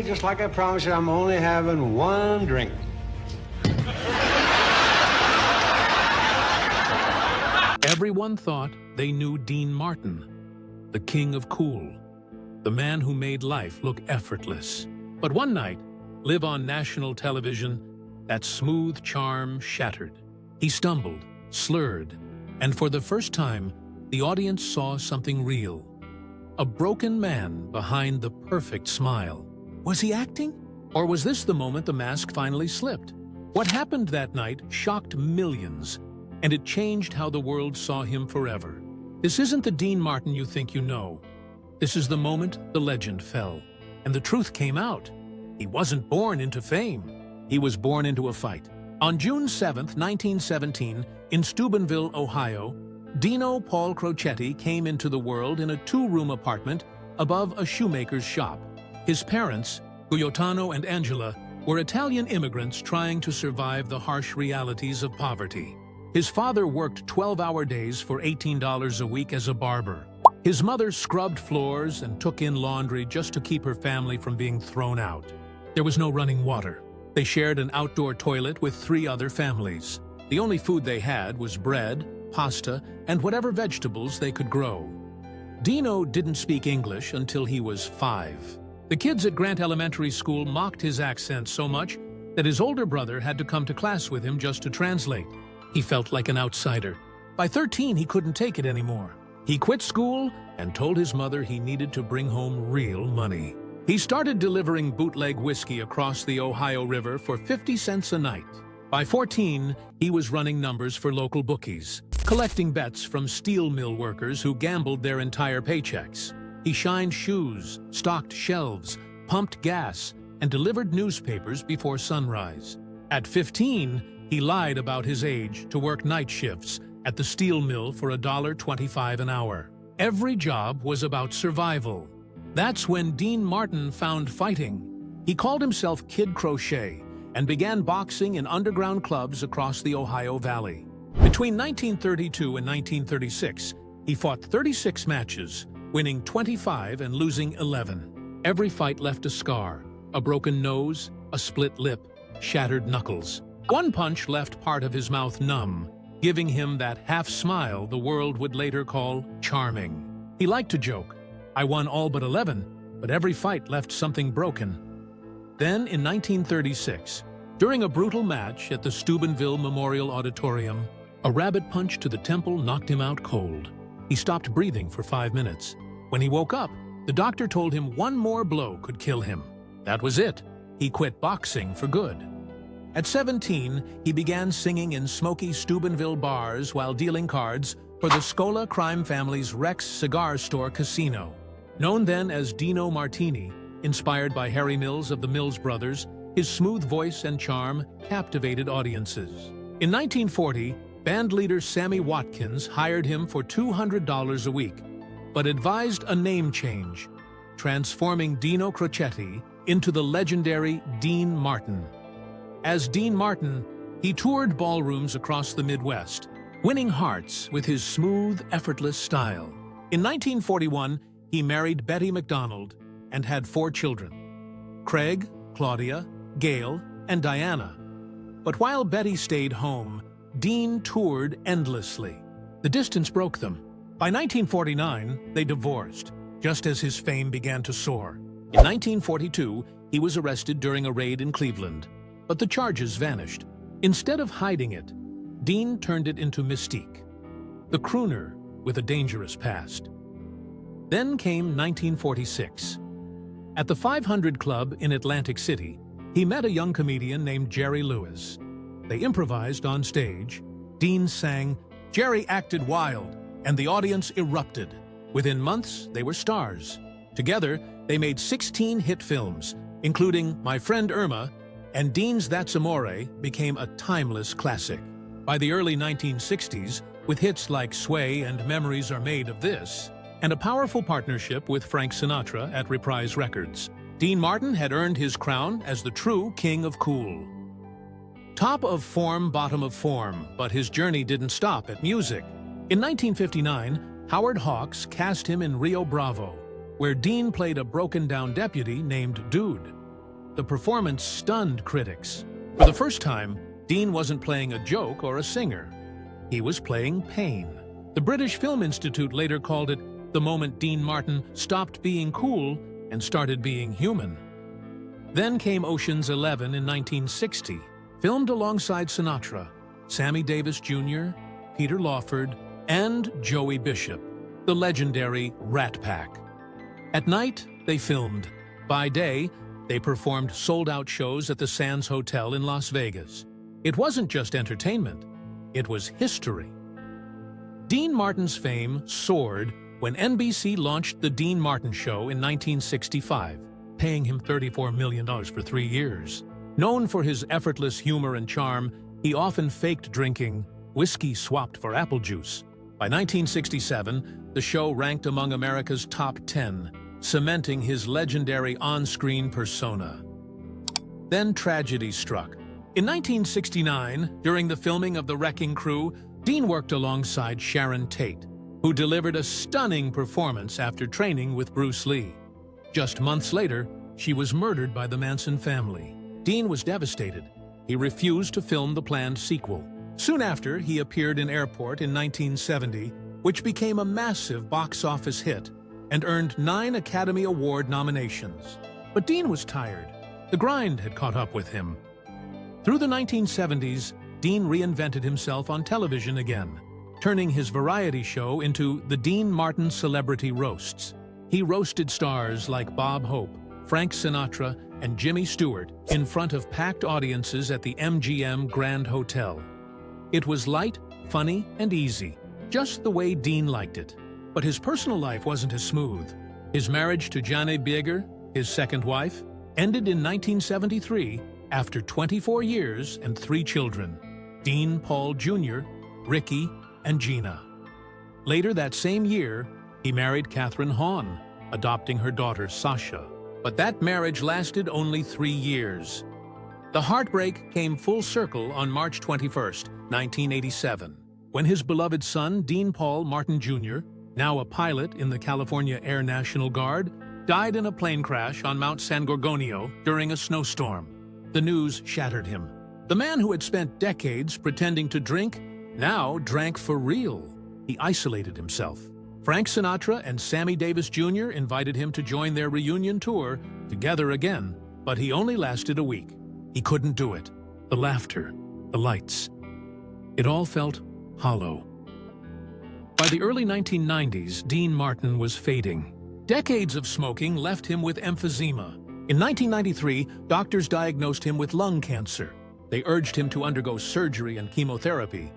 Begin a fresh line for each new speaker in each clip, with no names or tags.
just like I promised you, I'm only having one drink.
Everyone thought they knew Dean Martin, the king of cool, the man who made life look effortless. But one night, live on national television, that smooth charm shattered. He stumbled, slurred, and for the first time, the audience saw something real. A broken man behind the perfect smile. Was he acting? Or was this the moment the mask finally slipped? What happened that night shocked millions, and it changed how the world saw him forever. This isn't the Dean Martin you think you know. This is the moment the legend fell, and the truth came out. He wasn't born into fame. He was born into a fight. On June 7, 1917, in Steubenville, Ohio, Dino Paul Crocetti came into the world in a two-room apartment above a shoemaker's shop. His parents, Gaetano and Angela, were Italian immigrants trying to survive the harsh realities of poverty. His father worked 12-hour days for $18 a week as a barber. His mother scrubbed floors and took in laundry just to keep her family from being thrown out. There was no running water. They shared an outdoor toilet with 3 other families. The only food they had was bread, pasta, and whatever vegetables they could grow. Dino didn't speak English until he was 5. The kids at Grant Elementary School mocked his accent so much that his older brother had to come to class with him just to translate. He felt like an outsider. By 13, he couldn't take it anymore. He quit school and told his mother he needed to bring home real money. He started delivering bootleg whiskey across the Ohio River for 50 cents a night. By 14, he was running numbers for local bookies, collecting bets from steel mill workers who gambled their entire paychecks. He shined shoes, stocked shelves, pumped gas, and delivered newspapers before sunrise. At 15, he lied about his age to work night shifts at the steel mill for $1.25 an hour. Every job was about survival. That's when Dean Martin found fighting. He called himself Kid Crochet and began boxing in underground clubs across the Ohio Valley. Between 1932 and 1936, he fought 36 matches, winning 25 and losing 11. Every fight left a scar, a broken nose, a split lip, shattered knuckles. One punch left part of his mouth numb, giving him that half-smile the world would later call charming. He liked to joke, "I won all but 11, but every fight left something broken." Then, in 1936, during a brutal match at the Steubenville Memorial Auditorium, a rabbit punch to the temple knocked him out cold. He stopped breathing for 5 minutes. When he woke up, the doctor told him one more blow could kill him. That was it. He quit boxing for good. At 17, he began singing in smoky Steubenville bars while dealing cards for the Scola crime family's Rex cigar store casino. Known then as Dino Martini, inspired by Harry Mills of the Mills Brothers, his smooth voice and charm captivated audiences. In 1940, bandleader Sammy Watkins hired him for $200 a week, but advised a name change, transforming Dino Crocetti into the legendary Dean Martin. As Dean Martin, he toured ballrooms across the Midwest, winning hearts with his smooth, effortless style. In 1941, he married Betty McDonald and had 4 children: Craig, Claudia, Gail, and Diana. But while Betty stayed home, Dean toured endlessly. The distance broke them. By 1949, they divorced, just as his fame began to soar. In 1942, he was arrested during a raid in Cleveland, but the charges vanished. Instead of hiding it, Dean turned it into mystique, the crooner with a dangerous past. Then came 1946. At the 500 Club in Atlantic City, he met a young comedian named Jerry Lewis. They improvised on stage. Dean sang, Jerry acted wild, and the audience erupted. Within months, they were stars. Together, they made 16 hit films, including My Friend Irma, and Dean's That's Amore became a timeless classic. By the early 1960s, with hits like Sway and Memories Are Made of This, and a powerful partnership with Frank Sinatra at Reprise Records, Dean Martin had earned his crown as the true king of cool. Top of form, bottom of form, but his journey didn't stop at music. In 1959, Howard Hawks cast him in Rio Bravo, where Dean played a broken-down deputy named Dude. The performance stunned critics. For the first time, Dean wasn't playing a joke or a singer. He was playing pain. The British Film Institute later called it the moment Dean Martin stopped being cool and started being human. Then came Ocean's 11 in 1960, filmed alongside Sinatra, Sammy Davis Jr., Peter Lawford, and Joey Bishop, the legendary Rat Pack. At night, they filmed. By day, they performed sold-out shows at the Sands Hotel in Las Vegas. It wasn't just entertainment, it was history. Dean Martin's fame soared when NBC launched The Dean Martin Show in 1965, paying him $34 million for 3 years. Known for his effortless humor and charm, he often faked drinking whiskey swapped for apple juice. By 1967, the show ranked among America's top 10, cementing his legendary on-screen persona. Then tragedy struck. In 1969, during the filming of The Wrecking Crew, Dean worked alongside Sharon Tate, who delivered a stunning performance after training with Bruce Lee. Just months later, she was murdered by the Manson family. Dean was devastated. He refused to film the planned sequel. Soon after, he appeared in Airport in 1970, which became a massive box office hit and earned 9 Academy Award nominations. But Dean was tired. The grind had caught up with him. Through the 1970s, Dean reinvented himself on television again, turning his variety show into the Dean Martin Celebrity Roasts. He roasted stars like Bob Hope, Frank Sinatra, and Jimmy Stewart in front of packed audiences at the MGM Grand Hotel. It was light, funny, and easy, just the way Dean liked it. But his personal life wasn't as smooth. His marriage to Jane Bieger, his second wife, ended in 1973 after 24 years and 3 children, Dean Paul Jr., Ricky, and Gina. Later that same year, he married Catherine Hahn, adopting her daughter Sasha. But that marriage lasted only 3 years. The heartbreak came full circle on March 21, 1987, when his beloved son, Dean Paul Martin Jr., now a pilot in the California Air National Guard, died in a plane crash on Mount San Gorgonio during a snowstorm. The news shattered him. The man who had spent decades pretending to drink now drank for real. He isolated himself. Frank Sinatra and Sammy Davis Jr. invited him to join their reunion tour together again, but he only lasted a week. He couldn't do it. The laughter, the lights. It all felt hollow. By the early 1990s, Dean Martin was fading. Decades of smoking left him with emphysema. In 1993, doctors diagnosed him with lung cancer. They urged him to undergo surgery and chemotherapy,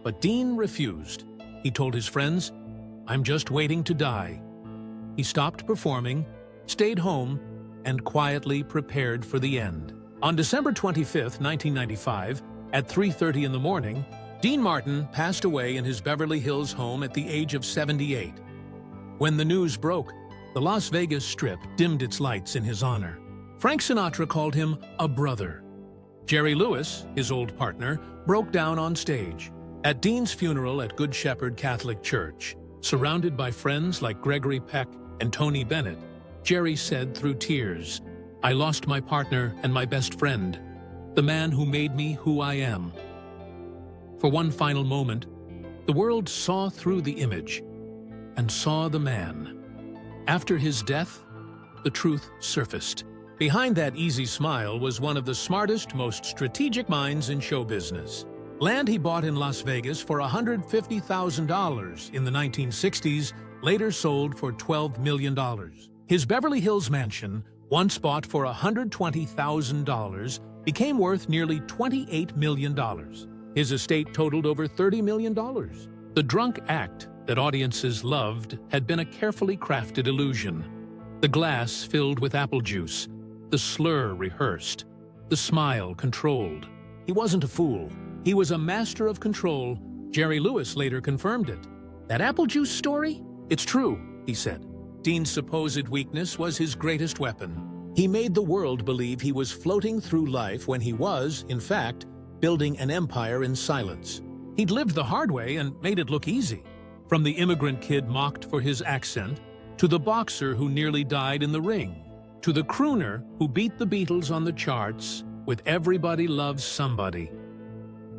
but Dean refused. He told his friends, "I'm just waiting to die." He stopped performing, stayed home, and quietly prepared for the end. On December 25, 1995, at 3:30 in the morning, Dean Martin passed away in his Beverly Hills home at the age of 78. When the news broke, the Las Vegas Strip dimmed its lights in his honor. Frank Sinatra called him a brother. Jerry Lewis, his old partner, broke down on stage. At Dean's funeral at Good Shepherd Catholic Church, surrounded by friends like Gregory Peck and Tony Bennett, Jerry said through tears, "I lost my partner and my best friend, the man who made me who I am." For one final moment, the world saw through the image and saw the man. After his death, the truth surfaced. Behind that easy smile was one of the smartest, most strategic minds in show business. Land he bought in Las Vegas for $150,000 in the 1960s later sold for $12 million. His Beverly Hills mansion, once bought for $120,000, became worth nearly $28 million. His estate totaled over $30 million. The drunk act that audiences loved had been a carefully crafted illusion. The glass filled with apple juice, the slur rehearsed, the smile controlled. He wasn't a fool. He was a master of control. Jerry Lewis later confirmed it. "That apple juice story? It's true," he said. Dean's supposed weakness was his greatest weapon. He made the world believe he was floating through life when he was, in fact, building an empire in silence. He'd lived the hard way and made it look easy. From the immigrant kid mocked for his accent, to the boxer who nearly died in the ring. To the crooner who beat the Beatles on the charts with Everybody Loves Somebody,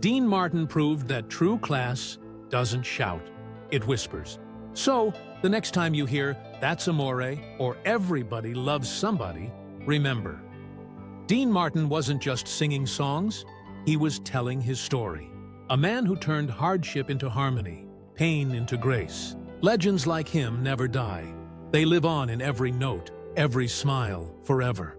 Dean Martin proved that true class doesn't shout, it whispers. So, the next time you hear That's Amore or Everybody Loves Somebody, remember, Dean Martin wasn't just singing songs, he was telling his story. A man who turned hardship into harmony, pain into grace. Legends like him never die. They live on in every note, every smile, forever.